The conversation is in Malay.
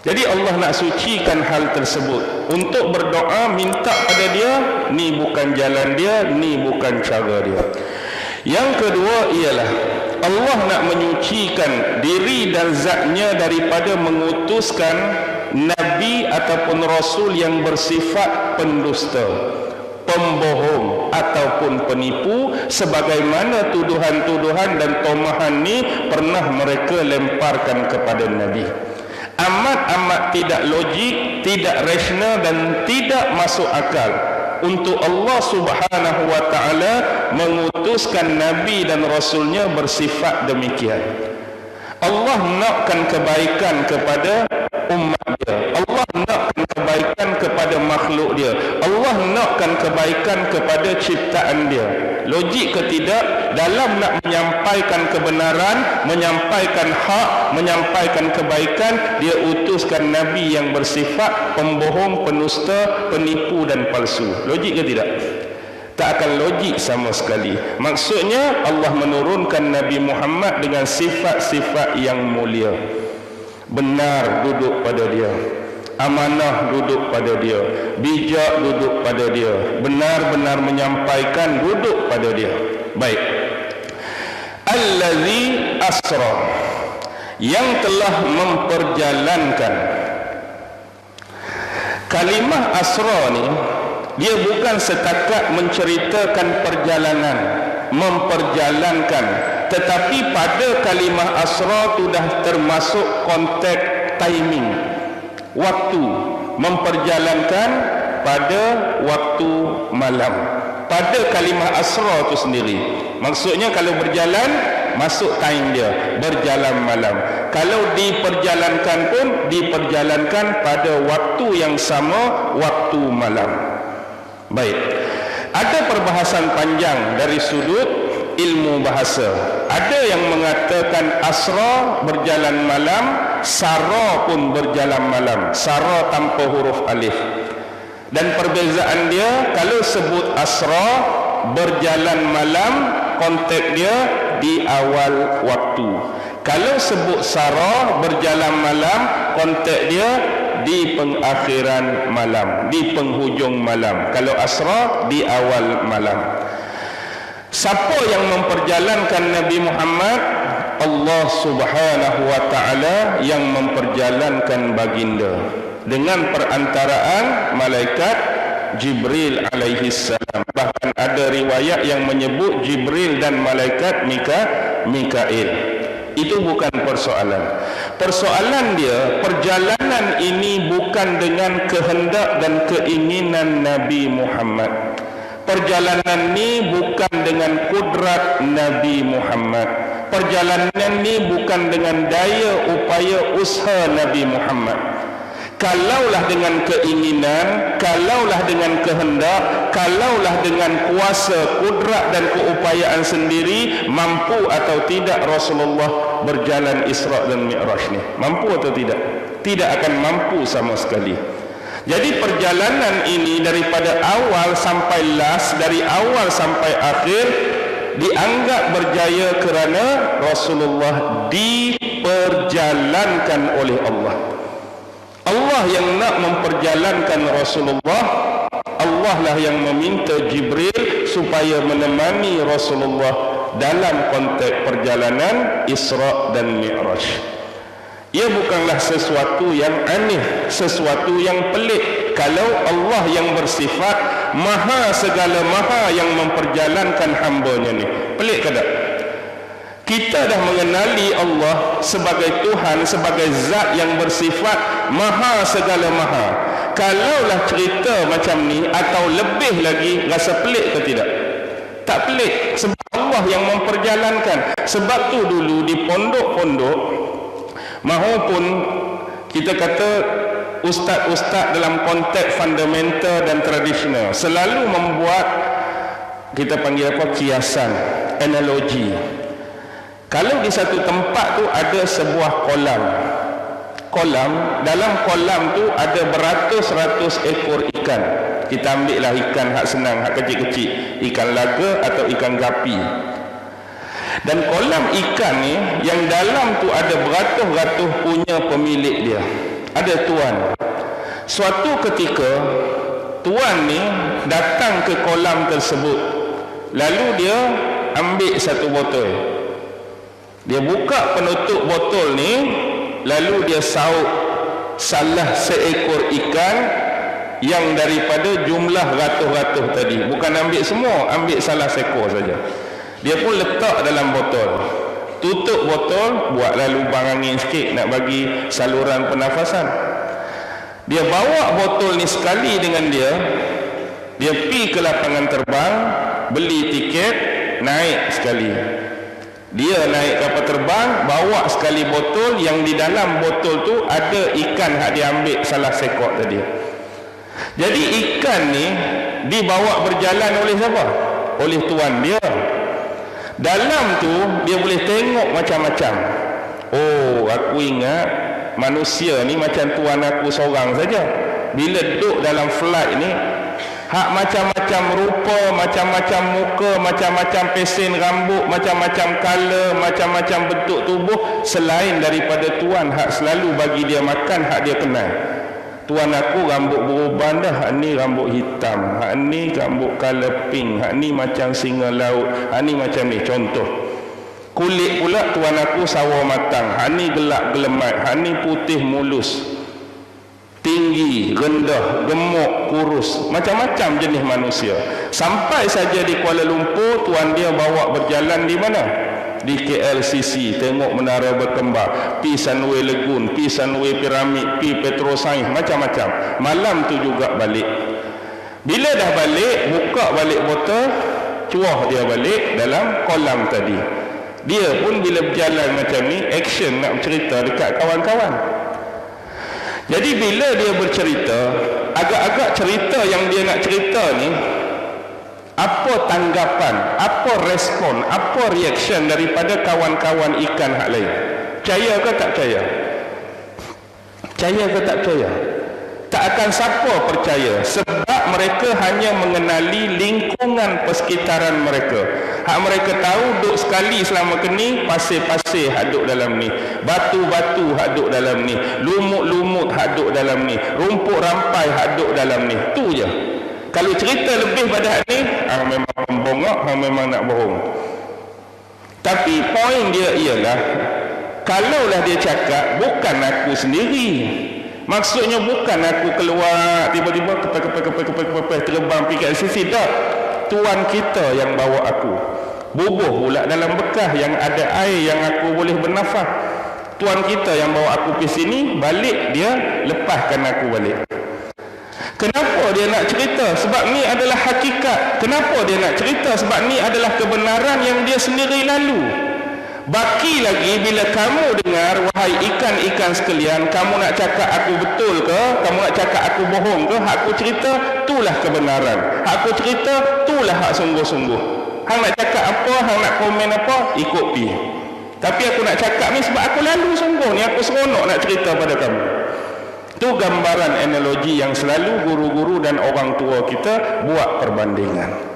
Jadi Allah nak sucikan hal tersebut. Untuk berdoa minta pada dia, ni bukan jalan dia, ni bukan cara dia. Yang kedua ialah Allah nak menyucikan diri dan zatnya daripada mengutuskan Nabi ataupun Rasul yang bersifat pendusta, pembohong ataupun penipu, sebagaimana tuduhan-tuduhan dan tomahan ni pernah mereka lemparkan kepada Nabi. Amat-amat tidak logik, tidak rasional dan tidak masuk akal untuk Allah Subhanahu wa ta'ala mengutuskan Nabi dan Rasulnya bersifat demikian. Allah nakkan kebaikan kepada umat dia, Allah nakkan kebaikan kepada makhluk dia, Allah nakkan kebaikan kepada ciptaan dia. Logik ke tidak dalam nak menyampaikan kebenaran, menyampaikan hak, menyampaikan kebaikan, dia utuskan Nabi yang bersifat pembohong, penusta, penipu dan palsu. Logik ke tidak? Tak akan logik sama sekali. Maksudnya Allah menurunkan Nabi Muhammad dengan sifat-sifat yang mulia. Benar duduk pada dia, amanah duduk pada dia, bijak duduk pada dia, benar-benar menyampaikan duduk pada dia. Baik. Allazi asra, yang telah memperjalankan. Kalimah asra ni dia bukan setakat menceritakan perjalanan, memperjalankan, tetapi pada kalimah asra tu dah termasuk konteks timing, waktu, memperjalankan pada waktu malam. Pada kalimah asra tu sendiri, maksudnya kalau berjalan masuk time dia, berjalan malam. Kalau diperjalankan pun diperjalankan pada waktu yang sama, waktu malam. Baik, ada perbahasan panjang dari sudut ilmu bahasa. Ada yang mengatakan asra berjalan malam, sara pun berjalan malam, sara tanpa huruf alif. Dan perbezaan dia, kalau sebut asra berjalan malam, konteks dia di awal waktu. Kalau sebut sara berjalan malam, konteks dia di pengakhiran malam, di penghujung malam. Kalau asra di awal malam. Siapa yang memperjalankan Nabi Muhammad? Allah Subhanahu wa ta'ala yang memperjalankan baginda dengan perantaraan malaikat Jibril alaihi salam. Bahkan ada riwayat yang menyebut Jibril dan malaikat Mikail. Itu bukan persoalan. Persoalan dia, perjalanan ini bukan dengan kehendak dan keinginan Nabi Muhammad. Perjalanan ini bukan dengan kudrat Nabi Muhammad. Perjalanan ini bukan dengan daya upaya usaha Nabi Muhammad. Kalaulah dengan keinginan, kalaulah dengan kehendak, kalaulah dengan kuasa, kudrat dan keupayaan sendiri, mampu atau tidak Rasulullah berjalan Isra dan Mi'raj ni? Mampu atau tidak? Tidak akan mampu sama sekali. Jadi perjalanan ini daripada awal sampai last, dari awal sampai akhir, dianggap berjaya kerana Rasulullah diperjalankan oleh Allah. Allah yang nak memperjalankan Rasulullah, Allah lah yang meminta Jibril supaya menemani Rasulullah dalam konteks perjalanan Isra dan Mi'raj. Ia bukanlah sesuatu yang aneh, sesuatu yang pelik. Kalau Allah yang bersifat maha segala maha yang memperjalankan hambanya ni, pelik ke tak? Kita dah mengenali Allah sebagai Tuhan, sebagai zat yang bersifat maha segala maha. Kalaulah cerita macam ni atau lebih lagi, rasa pelik ke tidak? Tak pelik, sebab Allah yang memperjalankan. Sebab tu dulu di pondok-pondok, mahupun kita kata ustaz-ustaz dalam konteks fundamental dan tradisional, selalu membuat, kita panggil apa, kiasan, analogi. Kalau di satu tempat tu ada sebuah kolam, dalam kolam tu ada beratus-ratus ekor ikan. Kita ambil lah ikan hak senang, hak kecil-kecil, ikan laga atau ikan gapi. Dan kolam ikan ni yang dalam tu ada beratus-ratus punya pemilik dia. ada tuan. Suatu ketika tuan ni datang ke kolam tersebut, lalu dia ambil satu botol. Dia buka penutup botol ni, lalu dia sauk salah seekor ikan yang daripada jumlah ratus-ratus tadi. Bukan ambil semua, ambil salah seekor saja. Dia pun letak dalam botol, tutup botol, buatlah lubang angin sikit nak bagi saluran pernafasan. Dia bawa botol ni sekali dengan dia pergi ke lapangan terbang, beli tiket, naik sekali. Dia naik kapal terbang, bawa sekali botol, yang di dalam botol tu ada ikan yang dia ambil salah sekor tadi. Jadi ikan ni dibawa berjalan oleh siapa? Oleh tuan dia. Dalam tu dia boleh tengok macam-macam. Oh, aku ingat manusia ni macam tuan aku seorang saja. Bila duduk dalam flight ni, hak macam-macam rupa, macam-macam muka, macam-macam pesen rambut, macam-macam color, macam-macam bentuk tubuh, selain daripada tuan hak selalu bagi dia makan, hak dia kenal. Tuan aku rambut beruban dah, hak ni rambut hitam, hak ni rambut color pink, hak ni macam singa laut, hak ni macam ni. Contoh, kulit pula tuan aku sawo matang, hak ni gelap gelemat, hak ni putih mulus, tinggi, rendah, gemuk, kurus, macam-macam jenis manusia. Sampai saja di Kuala Lumpur, tuan dia bawa berjalan di mana? Di KLCC, tengok menara berkembar, pi Sunway Lagoon, pi Sunway Piramid, pi Petrosains, macam-macam. Malam tu juga balik. Bila dah balik, buka balik botol, cuah dia balik dalam kolam tadi. Dia pun bila berjalan macam ni, action nak bercerita dekat kawan-kawan. Jadi bila dia bercerita, agak-agak cerita yang dia nak cerita ni, apa tanggapan, apa respon, apa reaction daripada kawan-kawan ikan hak lain? Percaya ke tak percaya? Percaya ke tak percaya? Tak akan siapa percaya, sebab mereka hanya mengenali lingkungan persekitaran mereka. Hak mereka tahu duk sekali selama kini, pasir-pasir hak duk dalam ni, batu-batu hak duk dalam ni, lumut-lumut hak duk dalam ni, rumput rampai hak duk dalam ni. Tu je. Kalau cerita lebih pada hak ni, memang membongok, memang nak bohong. Tapi poin dia ialah, kalaulah dia cakap bukan aku sendiri, maksudnya bukan aku keluar tiba-tiba kepek terbang pergi kat sisi, tak. Tuan kita yang bawa aku bubuh pula dalam bekas yang ada air yang aku boleh bernafas. Tuan kita yang bawa aku pergi sini, balik dia lepaskan aku balik. Kenapa dia nak cerita? Sebab ni adalah hakikat. Kenapa dia nak cerita? Sebab ni adalah kebenaran yang dia sendiri lalu. Baki lagi bila kamu dengar, wahai ikan-ikan sekalian, kamu nak cakap aku betul ke? Kamu nak cakap aku bohong ke? Hak aku cerita, itulah kebenaran. Hak aku cerita, itulah hak sungguh-sungguh. Hang nak cakap apa, hang nak komen apa, ikut pi. Tapi aku nak cakap ni sebab aku lalu sungguh ni, aku seronok nak cerita pada kamu. Itu gambaran analogi yang selalu guru-guru dan orang tua kita buat perbandingan.